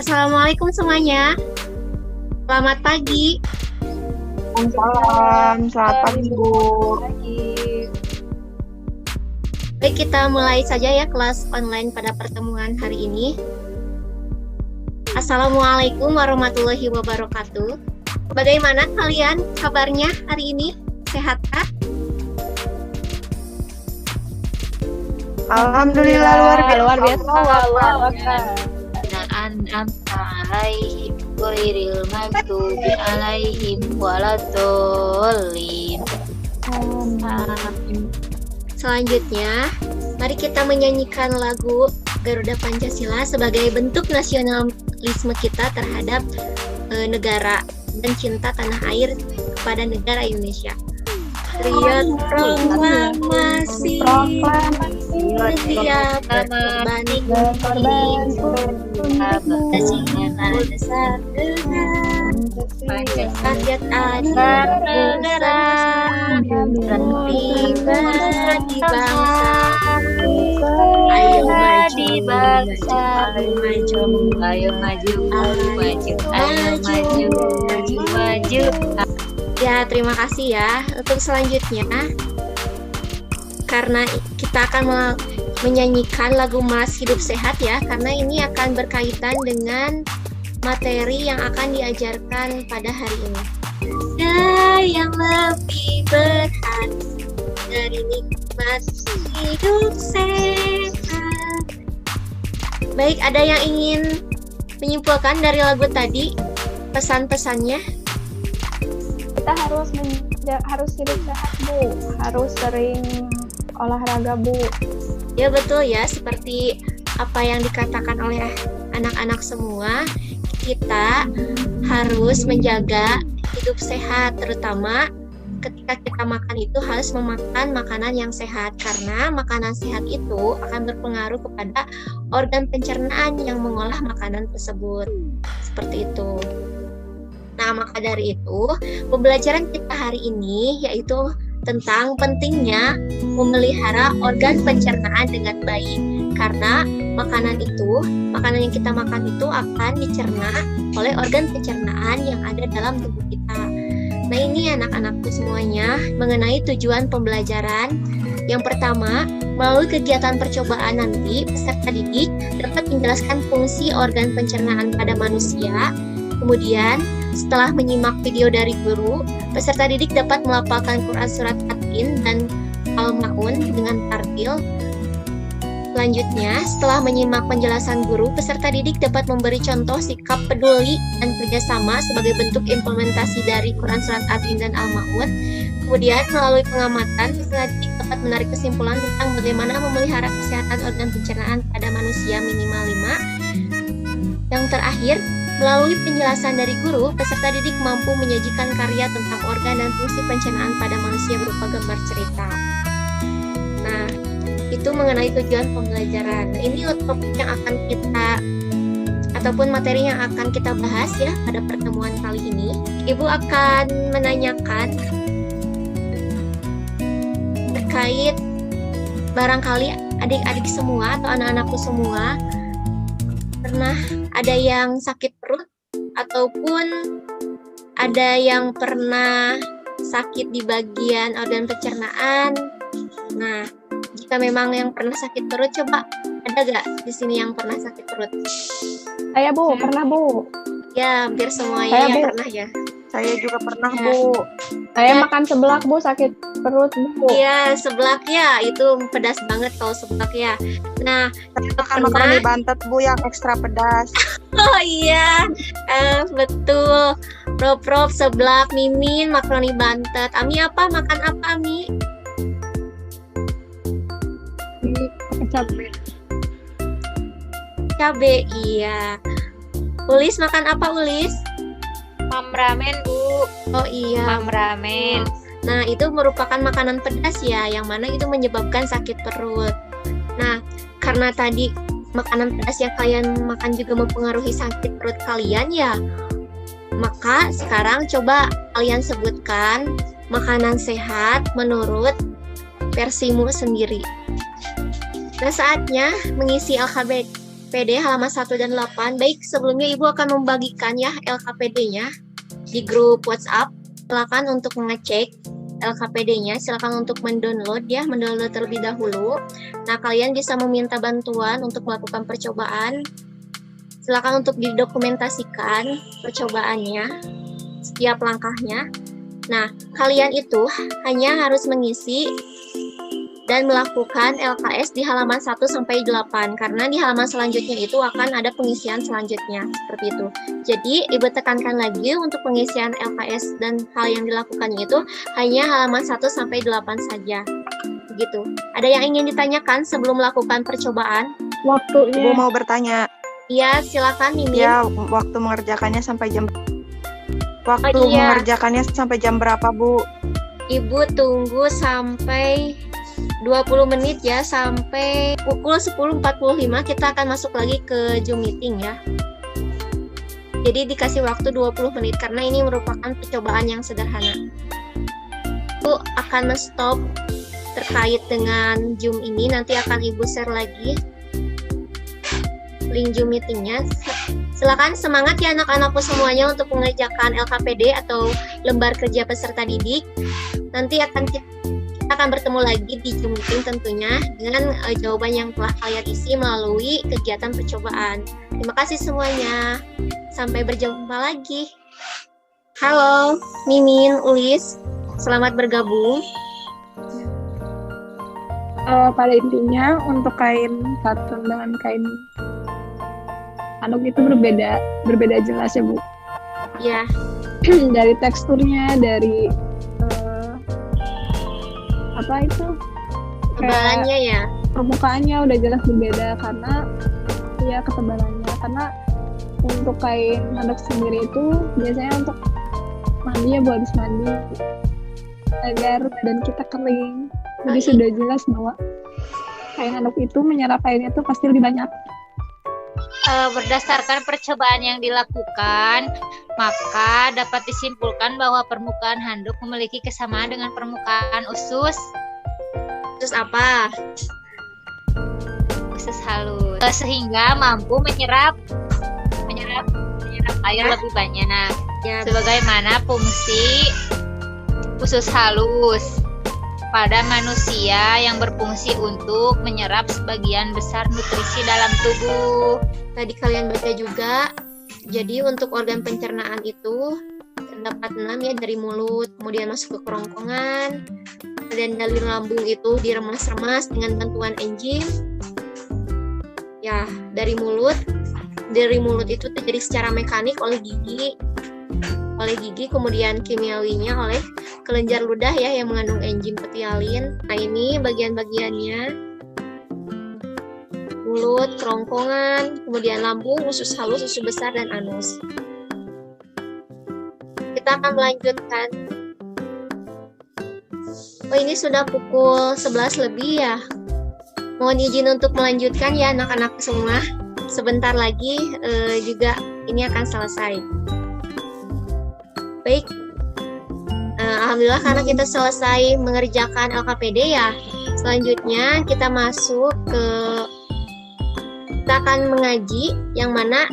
Assalamualaikum semuanya. Selamat pagi. Salam, selamat pagi Bu. Baik, kita mulai saja ya kelas online pada pertemuan hari ini. Assalamualaikum warahmatullahi wabarakatuh. Bagaimana kalian kabarnya hari ini? Sehatkah? Alhamdulillah luar biasa. An'amta alaihim ghairil maghdubi alaihim waladdallin. Selanjutnya, mari kita menyanyikan lagu Garuda Pancasila sebagai bentuk nasionalisme kita terhadap negara dan cinta tanah air kepada negara Indonesia. Teriak proklamasi setiap korban dasar rakyat ada negara pribadi bangsa. Ayo maju. Ya, terima kasih ya. Untuk selanjutnya, karena kita akan menyanyikan lagu Mas Hidup Sehat ya, karena ini akan berkaitan dengan materi yang akan diajarkan pada hari ini. Ada yang lebih berhak dari nikmat hidup sehat. Baik, ada yang ingin menyimpulkan dari lagu tadi pesan-pesannya? Kita harus hidup sehat Bu, harus sering olahraga Bu. Ya betul ya, seperti apa yang dikatakan oleh anak-anak semua, kita harus menjaga hidup sehat, terutama ketika kita makan itu harus memakan makanan yang sehat, karena makanan sehat itu akan berpengaruh kepada organ pencernaan yang mengolah makanan tersebut. Seperti itu. Nah, maka dari itu, pembelajaran kita hari ini yaitu tentang pentingnya memelihara organ pencernaan dengan baik. Karena makanan yang kita makan itu akan dicerna oleh organ pencernaan yang ada dalam tubuh kita. Nah, ini anak-anakku semuanya mengenai tujuan pembelajaran. Yang pertama, melalui kegiatan percobaan nanti, peserta didik dapat menjelaskan fungsi organ pencernaan pada manusia. Kemudian, setelah menyimak video dari guru, peserta didik dapat melafalkan Quran Surat At-Tin dan Al-Ma'un dengan tartil. Selanjutnya, setelah menyimak penjelasan guru, peserta didik dapat memberi contoh sikap peduli dan kerjasama sebagai bentuk implementasi dari Quran Surat At-Tin dan Al-Ma'un. Kemudian, melalui pengamatan, peserta didik dapat menarik kesimpulan tentang bagaimana memelihara kesehatan organ pencernaan pada manusia minimal 5. Yang terakhir, melalui penjelasan dari guru, peserta didik mampu menyajikan karya tentang organ dan fungsi pencernaan pada manusia berupa gambar cerita. Nah, itu mengenai tujuan pembelajaran. Nah, ini topik yang akan kita, ataupun materi yang akan kita bahas ya pada pertemuan kali ini. Ibu akan menanyakan terkait barangkali adik-adik semua atau anak-anakku semua pernah ada yang sakit perut ataupun ada yang pernah sakit di bagian organ pencernaan. Nah, jika memang yang pernah sakit perut, coba ada gak di sini yang pernah sakit perut? Saya Bu, pernah Bu. Ya, hampir semuanya yang pernah ya. Saya juga pernah Bu. Saya makan seblak Bu, sakit perut Bu. Iya, seblak ya, itu pedas banget kalau seblak ya. Nah, Makan makaroni bantet Bu yang ekstra pedas. oh iya, betul. Prop, seblak, mimin, makaroni bantet. Ami apa? Makan apa Ami? Cabe, iya. Ulis makan apa Ulis? Mam ramen Bu. Oh iya. Mam ramen. Nah, itu merupakan makanan pedas ya, yang mana itu menyebabkan sakit perut. Nah, karena tadi makanan pedas yang kalian makan juga mempengaruhi sakit perut kalian ya, maka sekarang coba kalian sebutkan makanan sehat menurut versimu sendiri. Nah, saatnya mengisi alfabet PD halaman 1 dan 8. Baik, sebelumnya Ibu akan membagikan ya LKPD-nya di grup WhatsApp. Silakan untuk mengecek LKPD-nya, silakan untuk mendownload terlebih dahulu. Nah, kalian bisa meminta bantuan untuk melakukan percobaan. Silakan untuk didokumentasikan percobaannya, setiap langkahnya. Nah, kalian itu hanya harus mengisi dan melakukan LKS di halaman 1 sampai 8 karena di halaman selanjutnya itu akan ada pengisian selanjutnya seperti itu. Jadi Ibu tekankan lagi untuk pengisian LKS dan hal yang dilakukannya itu hanya halaman 1 sampai 8 saja. Begitu. Ada yang ingin ditanyakan sebelum melakukan percobaan? Waktunya. Ibu mau bertanya. Iya, silakan Mimin. Ya, waktu mengerjakannya sampai jam iya. mengerjakannya sampai jam berapa, Bu? Ibu tunggu sampai 20 menit ya, sampai pukul 10.45 kita akan masuk lagi ke Zoom meeting ya. Jadi dikasih waktu 20 menit karena ini merupakan percobaan yang sederhana. Ibu akan stop terkait dengan Zoom ini, nanti akan Ibu share lagi link Zoom meetingnya. Silakan semangat ya anak-anakku semuanya untuk mengerjakan LKPD atau lembar kerja peserta didik. Nanti kita akan bertemu lagi di Zoom meeting tentunya dengan jawaban yang telah kalian isi melalui kegiatan percobaan. Terima kasih semuanya. Sampai berjumpa lagi. Halo, Mimin, Ulis. Selamat bergabung. Pada intinya untuk kain katun dengan kain anduk itu berbeda jelas ya, Bu. Ya, Dari teksturnya, dari apa itu? kebalannya ya. Permukaannya udah jelas berbeda karena ya ketebalannya. Karena untuk kain anduk sendiri itu biasanya untuk mandi ya, Bu, habis mandi agar badan kita kering. Jadi sudah jelas bahwa kain anduk itu menyerap airnya itu pasti lebih banyak. Berdasarkan percobaan yang dilakukan, maka dapat disimpulkan bahwa permukaan handuk memiliki kesamaan dengan permukaan usus. Terus apa? Usus halus, sehingga mampu menyerap air lebih banyak. Ya, Sebagaimana fungsi usus halus pada manusia yang berfungsi untuk menyerap sebagian besar nutrisi dalam tubuh. tadi kalian baca juga. Jadi untuk organ pencernaan itu terdapat 6 ya, dari mulut, kemudian masuk ke kerongkongan, dan dari lambung itu diremas-remas dengan bantuan enzim. Ya, dari mulut itu terjadi secara mekanik oleh gigi, kemudian kimiawinya oleh kelenjar ludah ya yang mengandung enzim petialin. Nah, ini bagian-bagiannya. Mulut, kerongkongan, kemudian lambung, usus halus, usus besar, dan anus. Kita akan melanjutkan. Oh, ini sudah pukul 11 lebih ya. Mohon izin untuk melanjutkan ya anak-anak semua. Sebentar lagi juga ini akan selesai. Baik. Alhamdulillah karena kita selesai mengerjakan LKPD ya. Selanjutnya kita masuk ke kita akan mengaji yang mana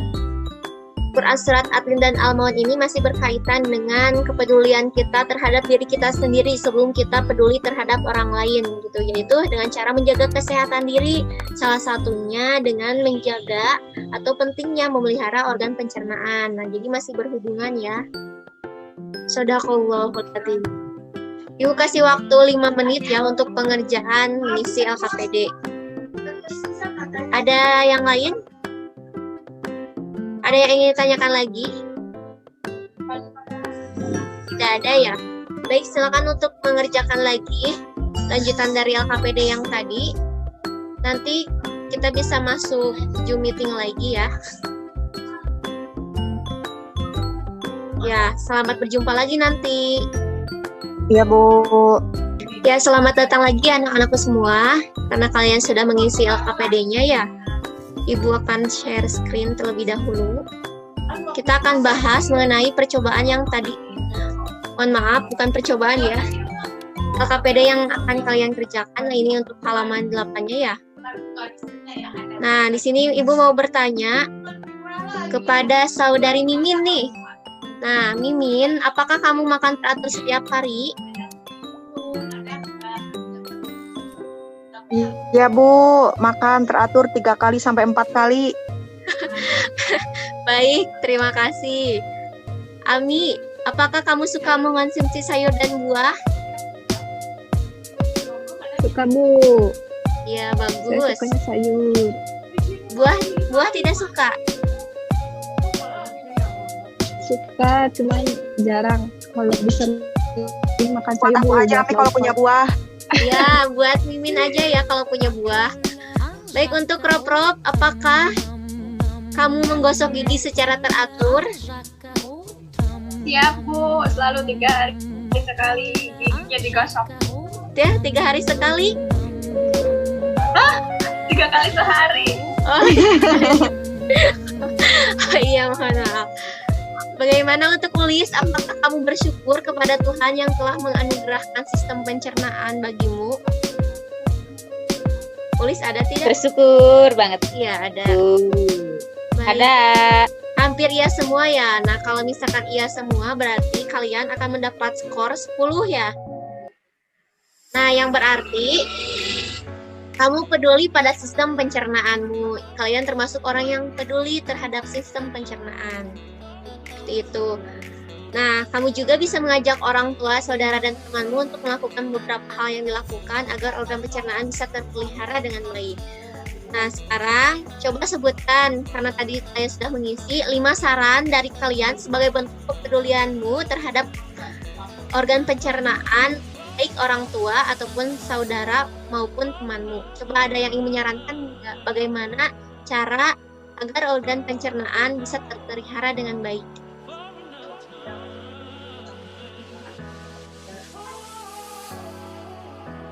Quran Surat Atlin dan Al-Maun ini masih berkaitan dengan kepedulian kita terhadap diri kita sendiri sebelum kita peduli terhadap orang lain gitu, yaitu dengan cara menjaga kesehatan diri, salah satunya dengan menjaga atau pentingnya memelihara organ pencernaan. Nah, jadi masih berhubungan ya. Shadaqallahul Adzim. Ibu kasih waktu 5 menit ya untuk pengerjaan misi LKPD. Ada yang lain? Ada yang ingin ditanyakan lagi? Tidak ada ya? Baik, silakan untuk mengerjakan lagi lanjutan dari LKPD yang tadi. Nanti kita bisa masuk Zoom meeting lagi ya. Ya, selamat berjumpa lagi nanti. Iya, Bu. Ya, selamat datang lagi anak-anakku semua. Karena kalian sudah mengisi LKPD-nya ya. Ibu akan share screen terlebih dahulu. Kita akan bahas mengenai percobaan yang tadi. Mohon maaf, bukan percobaan ya. LKPD yang akan kalian kerjakan. Nah, ini untuk halaman 8-nya ya. Nah, di sini Ibu mau bertanya kepada saudari Mimin nih. Nah, Mimin, apakah kamu makan teratur setiap hari? Iya Bu, makan teratur 3 kali sampai 4 kali. Baik, terima kasih. Ami, apakah kamu suka mengonsumsi sayur dan buah? Suka Bu, Ya, saya bagus. sukanya sayur. Buah tidak suka. Suka, cuman jarang. Kalau bisa makan Buat sayur aku Bu, aja buat Ami kalau punya buah. Ya, buat Mimin aja ya kalau punya buah. Baik, untuk Rob, apakah kamu menggosok gigi secara teratur? Siap Bu, selalu 3 hari sekali giginya digosok. Ya, 3 hari sekali. 3 kali sehari. Oh, oh iya, mohon maaf. Bagaimana untuk Ulis? Apakah kamu bersyukur kepada Tuhan yang telah menganugerahkan sistem pencernaan bagimu? Ulis ada tidak? Bersyukur banget. Iya, ada. Baik. Ada. Hampir iya semua ya. Nah, kalau misalkan iya semua, berarti kalian akan mendapat skor 10 ya. Nah, yang berarti kamu peduli pada sistem pencernaanmu. Kalian termasuk orang yang peduli terhadap sistem pencernaan. Seperti itu. Nah, kamu juga bisa mengajak orang tua, saudara, dan temanmu untuk melakukan beberapa hal yang dilakukan agar organ pencernaan bisa terpelihara dengan baik. Nah, sekarang coba sebutkan, karena tadi saya sudah mengisi 5 saran dari kalian sebagai bentuk kepedulianmu terhadap organ pencernaan, baik orang tua ataupun saudara maupun temanmu. Coba ada yang ingin menyarankan bagaimana cara agar organ pencernaan bisa terpelihara dengan baik.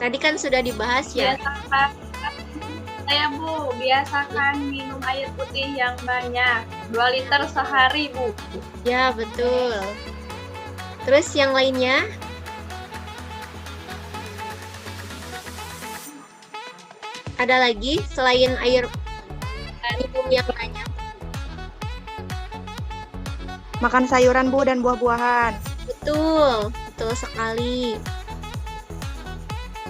Tadi kan sudah dibahas ya. Biasakan minum air putih yang banyak, 2 liter sehari Bu. Ya, betul. Terus yang lainnya? Ada lagi selain air minum yang banyak? Makan sayuran Bu dan buah-buahan. Betul, betul sekali.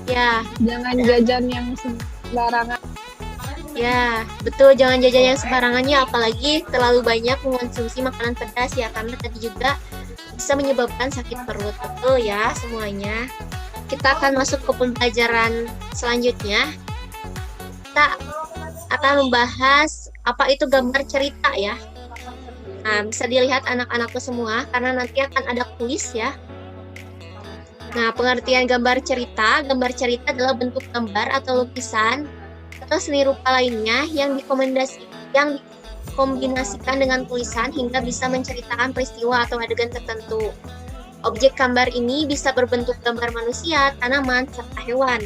Ya, Jangan jajan yang sembarangan. ya, betul, jangan jajan yang sembarangannya, apalagi terlalu banyak mengonsumsi makanan pedas ya, karena tadi juga bisa menyebabkan sakit perut. Betul ya semuanya. Kita akan masuk ke pembelajaran selanjutnya. Kita akan membahas apa itu gambar cerita ya. Nah, bisa dilihat anak-anakku semua karena nanti akan ada kuis ya. Nah, pengertian gambar cerita adalah bentuk gambar atau lukisan atau seni rupa lainnya yang dikombinasikan dengan tulisan hingga bisa menceritakan peristiwa atau adegan tertentu. Objek gambar ini bisa berbentuk gambar manusia, tanaman, serta hewan.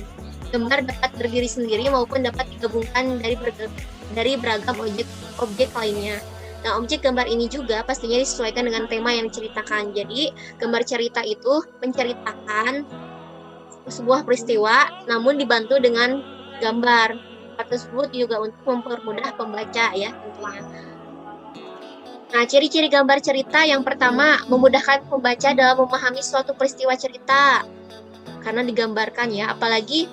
Gambar dapat berdiri sendiri maupun dapat digabungkan dari beragam objek lainnya. Nah, objek gambar ini juga pastinya disesuaikan dengan tema yang diceritakan. Jadi, gambar cerita itu menceritakan sebuah peristiwa, namun dibantu dengan gambar. Hal tersebut juga untuk mempermudah pembaca ya tentunya. Nah, ciri-ciri gambar cerita yang pertama, memudahkan pembaca dalam memahami suatu peristiwa cerita. Karena digambarkan ya, apalagi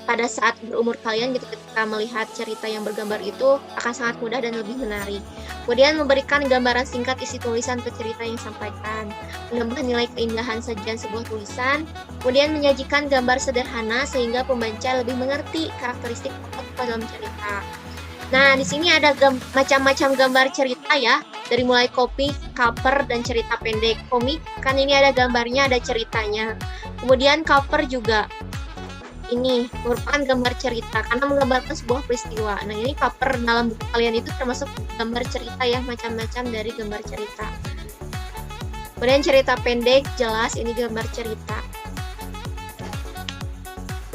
pada saat berumur kalian gitu, ketika melihat cerita yang bergambar itu akan sangat mudah dan lebih menarik. Kemudian memberikan gambaran singkat isi tulisan atau cerita yang disampaikan, menambah nilai keindahan sajian sebuah tulisan, kemudian menyajikan gambar sederhana sehingga pembaca lebih mengerti karakteristik tokoh dalam cerita. Nah, di sini ada macam-macam gambar cerita ya, dari mulai komik, cover, dan cerita pendek. Komik kan ini ada gambarnya, ada ceritanya. Kemudian cover juga ini merupakan gambar cerita karena menggambarkan sebuah peristiwa. Nah, ini cover dalam buku kalian itu termasuk gambar cerita ya, macam-macam dari gambar cerita. Kemudian cerita pendek, jelas ini gambar cerita.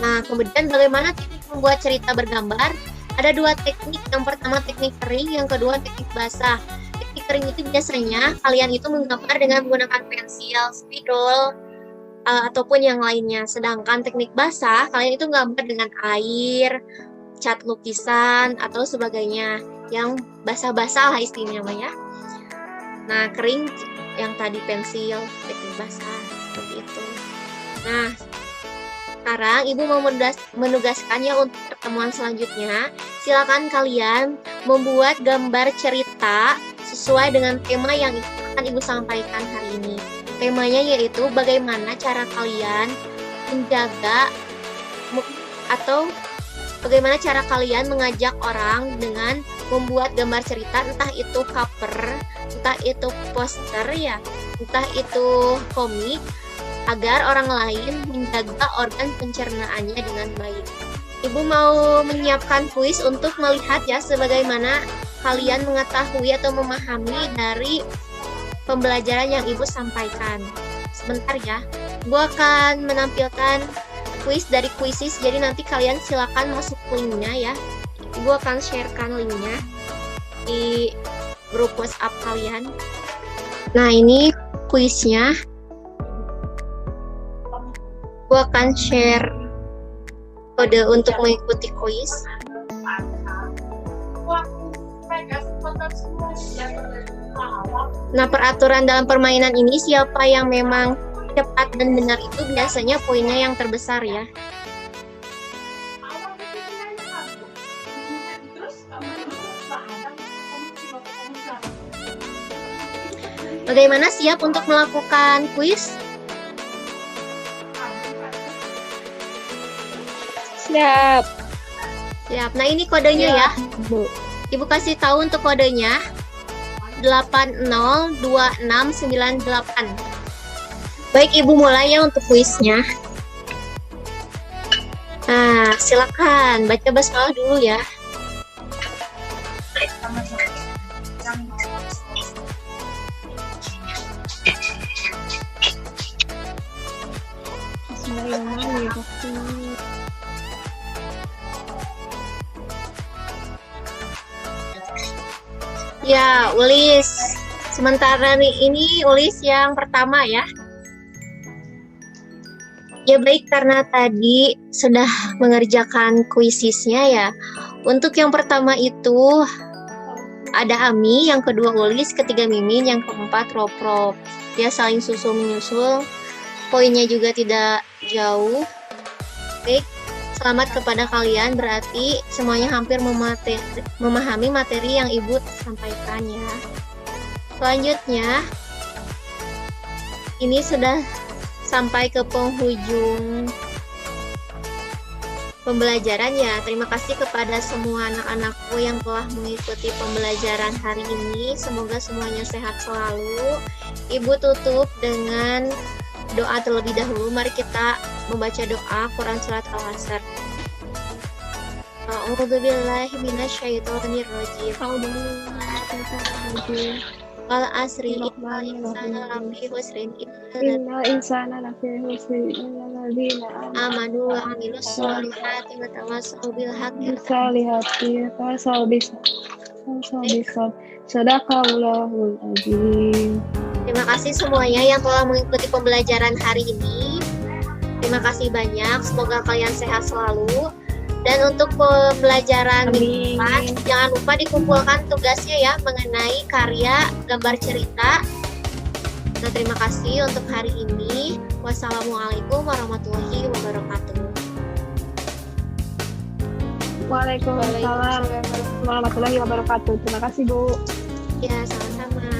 Nah, kemudian bagaimana teknik membuat cerita bergambar? Ada 2 teknik. Yang pertama teknik kering, yang kedua teknik basah. Teknik kering itu biasanya kalian itu menggambar dengan menggunakan pensil, spidol, ataupun yang lainnya. Sedangkan teknik basah, kalian itu gambar dengan air, cat lukisan atau sebagainya yang basah-basah lah istilahnya ya. Nah, kering yang tadi pensil, teknik basah seperti itu. Nah, sekarang Ibu mau menugaskan ya untuk pertemuan selanjutnya. Silakan kalian membuat gambar cerita sesuai dengan tema yang akan Ibu sampaikan hari ini. Temanya yaitu bagaimana cara kalian menjaga atau bagaimana cara kalian mengajak orang dengan membuat gambar cerita, entah itu cover, entah itu poster ya, entah itu komik, agar orang lain menjaga organ pencernaannya dengan baik. Ibu mau menyiapkan kuis untuk melihat ya sebagaimana kalian mengetahui atau memahami dari pembelajaran yang Ibu sampaikan. Sebentar ya, Ibu akan menampilkan kuis dari Quizizz, jadi nanti kalian silakan masuk linknya ya. Ibu akan sharekan linknya di grup WhatsApp kalian. Nah, ini kuisnya. Ibu akan share kode untuk mengikuti kuis. Nah, peraturan dalam permainan ini siapa yang memang cepat dan benar itu biasanya poinnya yang terbesar ya. Bagaimana, siap untuk melakukan kuis? Siap. Siap. Nah, ini kodenya ya. Bu. Ibu kasih tahu untuk kodenya 802698. Baik, Ibu mulai ya untuk kuisnya. Nah, silakan baca basmalah dulu ya. Bismillahirrahmanirrahim. Ya, Ulis. Sementara ini Ulis yang pertama ya. Ya baik, karena tadi sudah mengerjakan kuisisnya ya. Untuk yang pertama itu ada Ami, yang kedua Ulis, ketiga Mimin, yang keempat Roprop. Dia saling susul menyusul. Poinnya juga tidak jauh. Baik, selamat kepada kalian, berarti semuanya hampir memahami materi yang Ibu sampaikan ya. Selanjutnya, ini sudah sampai ke penghujung pembelajaran ya. Terima kasih kepada semua anak-anakku yang telah mengikuti pembelajaran hari ini. Semoga semuanya sehat selalu. Ibu tutup dengan doa terlebih dahulu. Mari kita membaca doa Quran Surat Al-Asr. A'udzubillahi minasyaitonirrajim. Wal asri innal insana lafi khusrin Innal insana lafi khusrin illa alladziina amanu wa amilus solihati wa tawassaw bil haqqi. salihati tawasaw bis sadaqallahul azim. Terima kasih semuanya yang telah mengikuti pembelajaran hari ini. Terima kasih banyak. Semoga kalian sehat selalu. Dan untuk pembelajaran minggu depan, jangan lupa dikumpulkan tugasnya ya mengenai karya gambar cerita. Nah, terima kasih untuk hari ini. Wassalamualaikum warahmatullahi wabarakatuh. Waalaikumsalam warahmatullahi wabarakatuh. Terima kasih, Bu. Ya, sama-sama.